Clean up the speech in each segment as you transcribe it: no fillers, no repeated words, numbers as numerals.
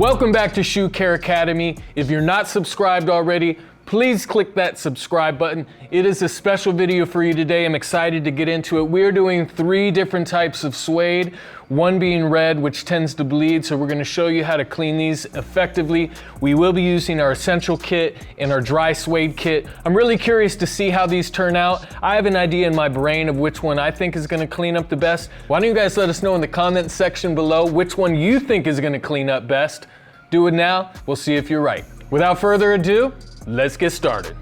Welcome back to Shoe Care Academy. If you're not subscribed already, please click that subscribe button. It is a special video for you today. I'm excited to get into it. We're doing 3 different types of suede, one being red, which tends to bleed. So we're gonna show you how to clean these effectively. We will be using our essential kit and our dry suede kit. I'm really curious to see how these turn out. I have an idea in my brain of which one I think is gonna clean up the best. Why don't you guys let us know in the comment section below which one you think is gonna clean up best. Do it now, we'll see if you're right. Without further ado, let's get started.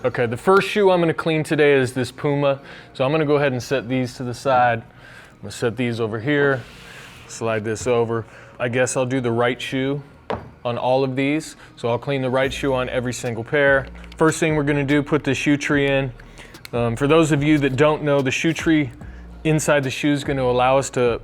Okay, the first shoe I'm gonna clean today is this Puma. So I'm gonna go ahead and set these to the side. I'm gonna set these over here, slide this over. I guess I'll do the right shoe on all of these. So I'll clean the right shoe on every single pair. First thing we're gonna do, put the shoe tree in. For those of you that don't know, the shoe tree inside the shoe is going to allow us to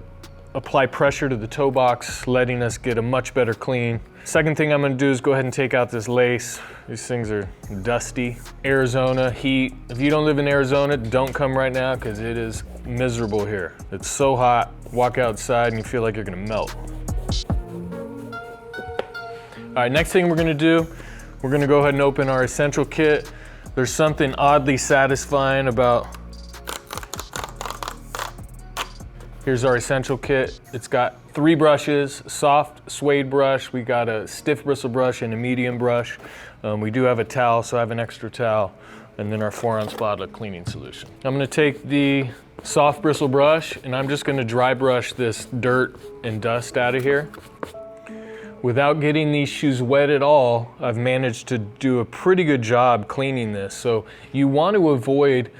apply pressure to the toe box, letting us get a much better clean. Second thing I'm going to do is go ahead and take out this lace. These things are dusty. Arizona heat. If you don't live in Arizona, don't come right now because it is miserable here. It's so hot. Walk outside and you feel like you're going to melt. All right, next thing we're going to do, we're going to go ahead and open our essential kit. There's something oddly satisfying about. Here's our essential kit. It's got 3 brushes, soft suede brush. We got a stiff bristle brush and a medium brush. We do have a towel, so I have an extra towel. And then our 4-ounce bottle of cleaning solution. I'm gonna take the soft bristle brush and I'm just gonna dry brush this dirt and dust out of here. Without getting these shoes wet at all, I've managed to do a pretty good job cleaning this. So you want to avoid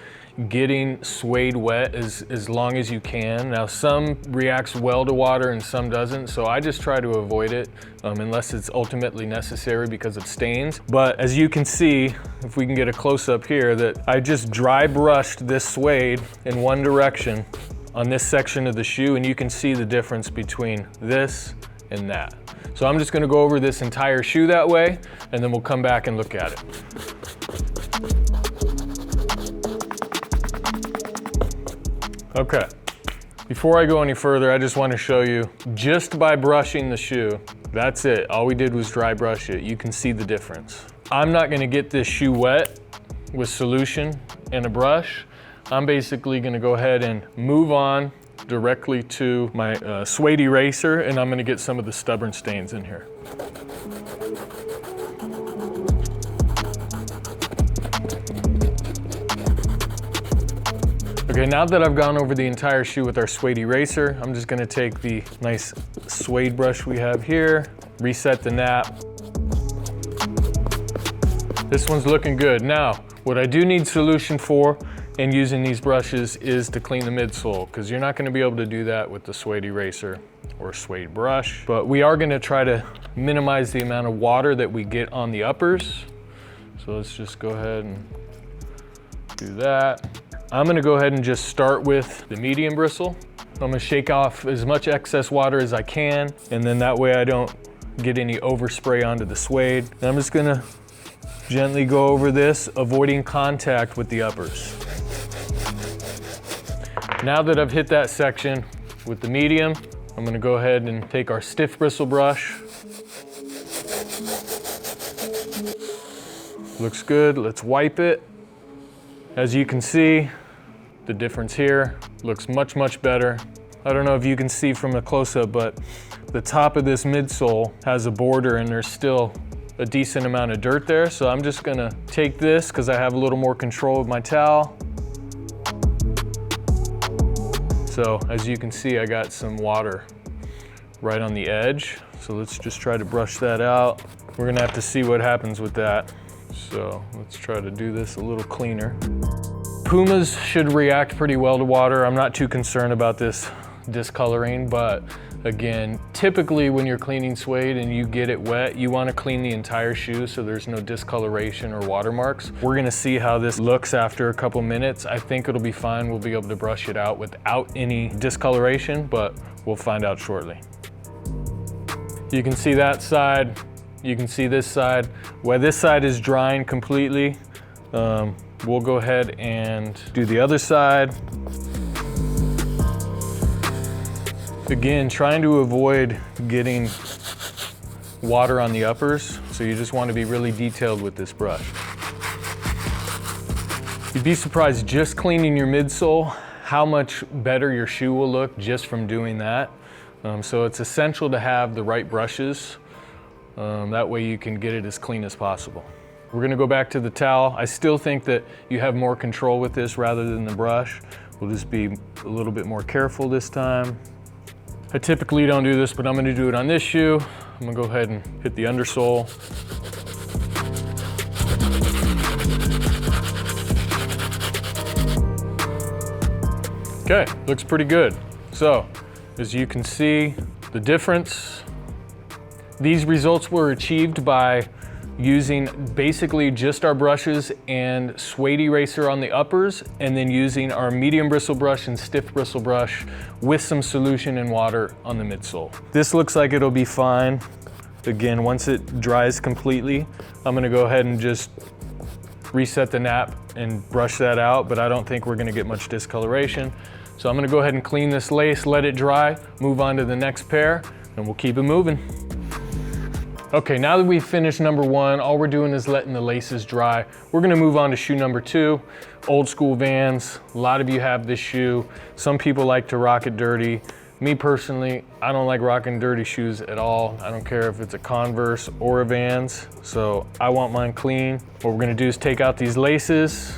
getting suede wet as long as you can. Now some reacts well to water and some doesn't, so I just try to avoid it unless it's ultimately necessary because of stains. But as you can see, if we can get a close-up here, that I just dry brushed this suede in one direction on this section of the shoe, and you can see the difference between this and that. So I'm just gonna go over this entire shoe that way, and then we'll come back and look at it. Okay, before I go any further, I just wanna show you, just by brushing the shoe, that's it. All we did was dry brush it. You can see the difference. I'm not gonna get this shoe wet with solution and a brush. I'm basically gonna go ahead and move on directly to my suede eraser, and I'm gonna get some of the stubborn stains in here. Okay, now that I've gone over the entire shoe with our suede eraser, I'm just gonna take the nice suede brush we have here, reset the nap. This one's looking good. Now, what I do need solution for and using these brushes is to clean the midsole, because you're not going to be able to do that with the suede eraser or suede brush. But we are going to try to minimize the amount of water that we get on the uppers. So let's just go ahead and do that. I'm going to go ahead and just start with the medium bristle. I'm going to shake off as much excess water as I can, and then that way I don't get any overspray onto the suede. And I'm just going to gently go over this, avoiding contact with the uppers. Now that I've hit that section with the medium, I'm gonna go ahead and take our stiff bristle brush. Looks good, let's wipe it. As you can see, the difference here looks much, much better. I don't know if you can see from a close-up, but the top of this midsole has a border and there's still a decent amount of dirt there. So I'm just gonna take this, because I have a little more control with my towel. So as you can see, I got some water right on the edge. So let's just try to brush that out. We're gonna have to see what happens with that. So let's try to do this a little cleaner. Pumas should react pretty well to water. I'm not too concerned about this discoloring, but again, typically when you're cleaning suede and you get it wet, you want to clean the entire shoe so there's no discoloration or watermarks. We're going to see how this looks after a couple minutes. I think it'll be fine. We'll be able to brush it out without any discoloration, but we'll find out shortly. You can see that side. You can see this side. Where this side is drying completely, we'll go ahead and do the other side. Again, trying to avoid getting water on the uppers, so you just want to be really detailed with this brush. You'd be surprised just cleaning your midsole how much better your shoe will look just from doing that. So it's essential to have the right brushes. That way you can get it as clean as possible. We're gonna go back to the towel. I still think that you have more control with this rather than the brush. We'll just be a little bit more careful this time. I typically don't do this, but I'm gonna do it on this shoe. I'm gonna go ahead and hit the undersole. Okay, looks pretty good. So, as you can see, the difference, these results were achieved by using basically just our brushes and Suede eraser on the uppers, and then using our medium bristle brush and stiff bristle brush with some solution and water on the midsole. This looks like it'll be fine. Again, once it dries completely, I'm gonna go ahead and just reset the nap and brush that out, but I don't think we're gonna get much discoloration. So I'm gonna go ahead and clean this lace, let it dry, move on to the next pair, and we'll keep it moving. Okay, now that we've finished number one, all we're doing is letting the laces dry. We're gonna move on to shoe number two, old school Vans. A lot of you have this shoe. Some people like to rock it dirty. Me personally, I don't like rocking dirty shoes at all. I don't care if it's a Converse or a Vans, so I want mine clean. What we're gonna do is take out these laces.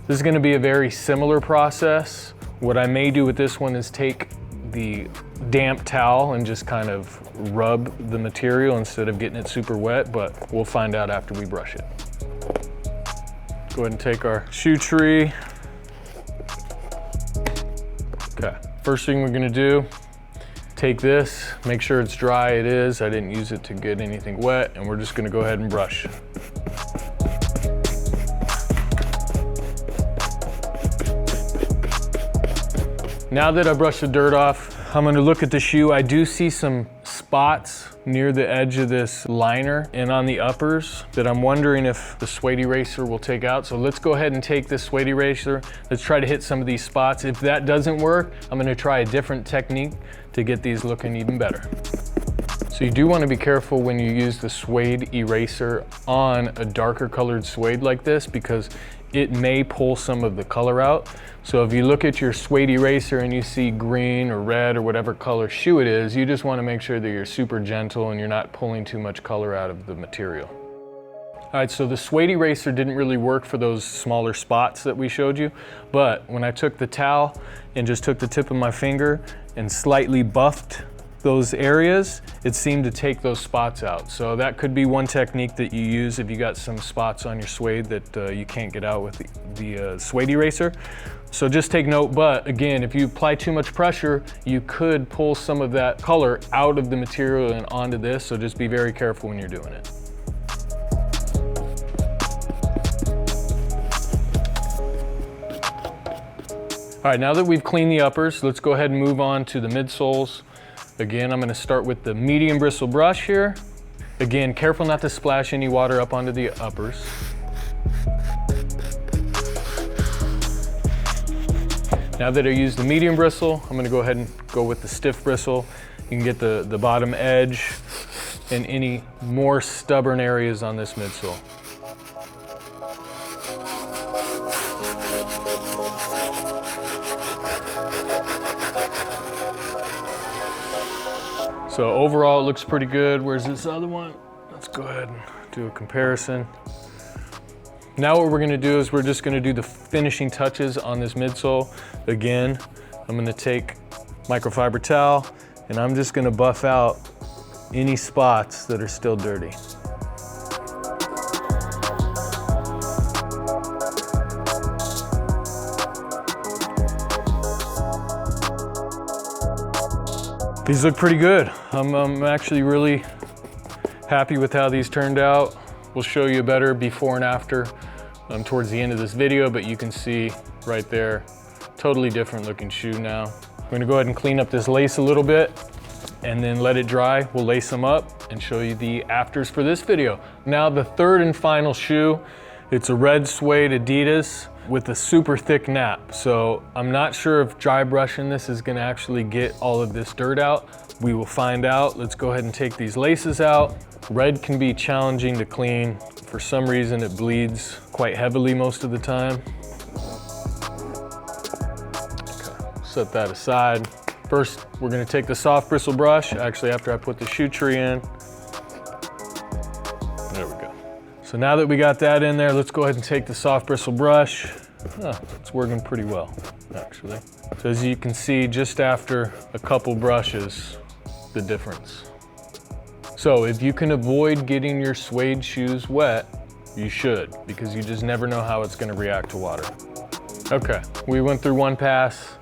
This is gonna be a very similar process. What I may do with this one is take the damp towel and just kind of rub the material instead of getting it super wet, but we'll find out after we brush it. Go ahead and take our shoe tree. Okay, first thing we're gonna do, take this, make sure it's dry. It is, I didn't use it to get anything wet, and we're just gonna go ahead and brush. Now that I brushed the dirt off, I'm gonna look at the shoe. I do see some spots near the edge of this liner and on the uppers that I'm wondering if the Suede eraser will take out. So let's go ahead and take this Suede eraser. Let's try to hit some of these spots. If that doesn't work, I'm gonna try a different technique to get these looking even better. So you do wanna be careful when you use the Suede eraser on a darker colored suede like this, because it may pull some of the color out. So if you look at your Suede eraser and you see green or red or whatever color shoe it is, you just want to make sure that you're super gentle and you're not pulling too much color out of the material. All right, so the Suede eraser didn't really work for those smaller spots that we showed you, but when I took the towel and just took the tip of my finger and slightly buffed those areas, it seemed to take those spots out. So that could be one technique that you use if you got some spots on your suede that you can't get out with the Suede eraser. So just take note, but again, if you apply too much pressure, you could pull some of that color out of the material and onto this, so just be very careful when you're doing it. All right, now that we've cleaned the uppers, let's go ahead and move on to the midsoles. Again, I'm gonna start with the medium bristle brush here. Again, careful not to splash any water up onto the uppers. Now that I used the medium bristle, I'm gonna go ahead and go with the stiff bristle. You can get the bottom edge and any more stubborn areas on this midsole. So overall, it looks pretty good. Where's this other one? Let's go ahead and do a comparison. Now what we're gonna do is we're just gonna do the finishing touches on this midsole. Again, I'm gonna take microfiber towel and I'm just gonna buff out any spots that are still dirty. These look pretty good. I'm actually really happy with how these turned out. We'll show you a better before and after towards the end of this video, but you can see right there, totally different looking shoe now. I'm gonna go ahead and clean up this lace a little bit and then let it dry. We'll lace them up and show you the afters for this video. Now the third and final shoe It's a red suede Adidas with a super thick nap. So I'm not sure if dry brushing this is gonna actually get all of this dirt out. We will find out. Let's go ahead and take these laces out. Red can be challenging to clean. For some reason, it bleeds quite heavily most of the time. Okay, set that aside. First, we're gonna take the soft bristle brush, actually after I put the shoe tree in. There we go. So now that we got that in there, let's go ahead and take the soft bristle brush. Oh, it's working pretty well, actually. So as you can see, just after a couple brushes, the difference. So if you can avoid getting your suede shoes wet, you should, because you just never know how it's gonna react to water. Okay, we went through one pass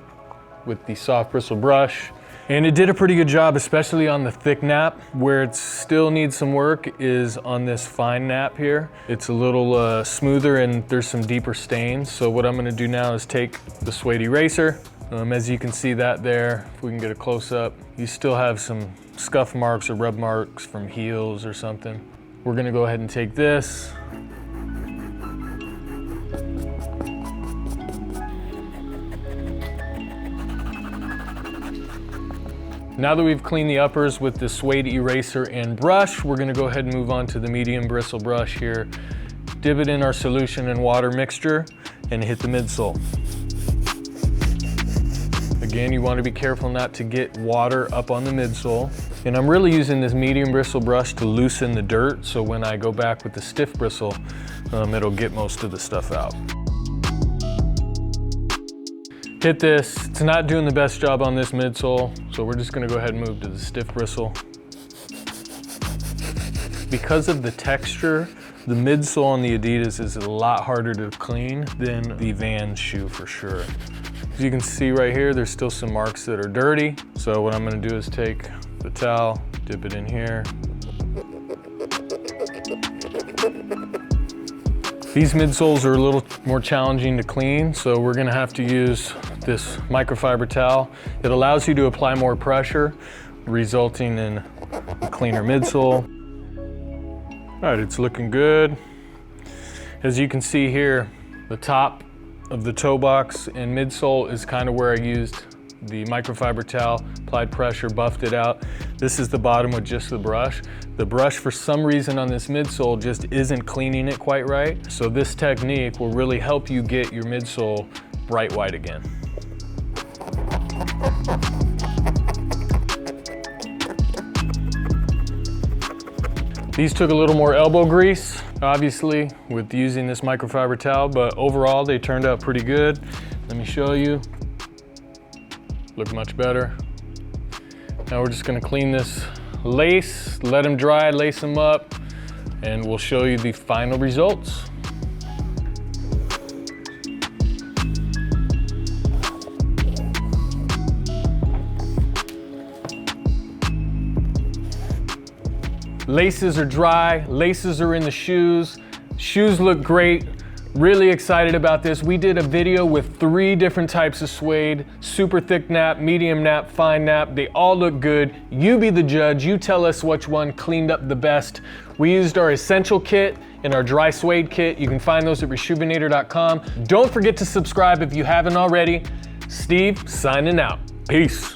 with the soft bristle brush, and it did a pretty good job, especially on the thick nap. Where it still needs some work is on this fine nap here. It's a little smoother and there's some deeper stains. So what I'm gonna do now is take the suede eraser. As you can see that there, if we can get a close up, you still have some scuff marks or rub marks from heels or something. We're gonna go ahead and take this. Now that we've cleaned the uppers with the suede eraser and brush, we're gonna go ahead and move on to the medium bristle brush here. Dip it in our solution and water mixture and hit the midsole. Again, you want to be careful not to get water up on the midsole. And I'm really using this medium bristle brush to loosen the dirt, so when I go back with the stiff bristle, it'll get most of the stuff out. Hit this. It's not doing the best job on this midsole, so we're just gonna go ahead and move to the stiff bristle. Because of the texture, the midsole on the Adidas is a lot harder to clean than the Vans shoe for sure. As you can see right here, there's still some marks that are dirty. So what I'm gonna do is take the towel, dip it in here. These midsoles are a little more challenging to clean, so we're gonna have to use this microfiber towel. It allows you to apply more pressure, resulting in a cleaner midsole. All right, it's looking good. As you can see here, the top of the toe box and midsole is kind of where I used the microfiber towel, applied pressure, buffed it out. This is the bottom with just the brush. The brush, for some reason on this midsole, just isn't cleaning it quite right. So this technique will really help you get your midsole bright white again. These took a little more elbow grease, obviously, with using this microfiber towel, but overall they turned out pretty good. Let me show you. Look much better. Now we're just gonna clean this lace, let them dry, lace them up, and we'll show you the final results. Laces are dry, laces are in the shoes. Shoes look great. Really excited about this. We did a video with 3 different types of suede: super thick nap, medium nap, fine nap. They all look good. You be the judge. You tell us which one cleaned up the best. We used our essential kit and our dry suede kit. You can find those at reshoevn8er.com. Don't forget to subscribe if you haven't already. Steve, signing out. Peace.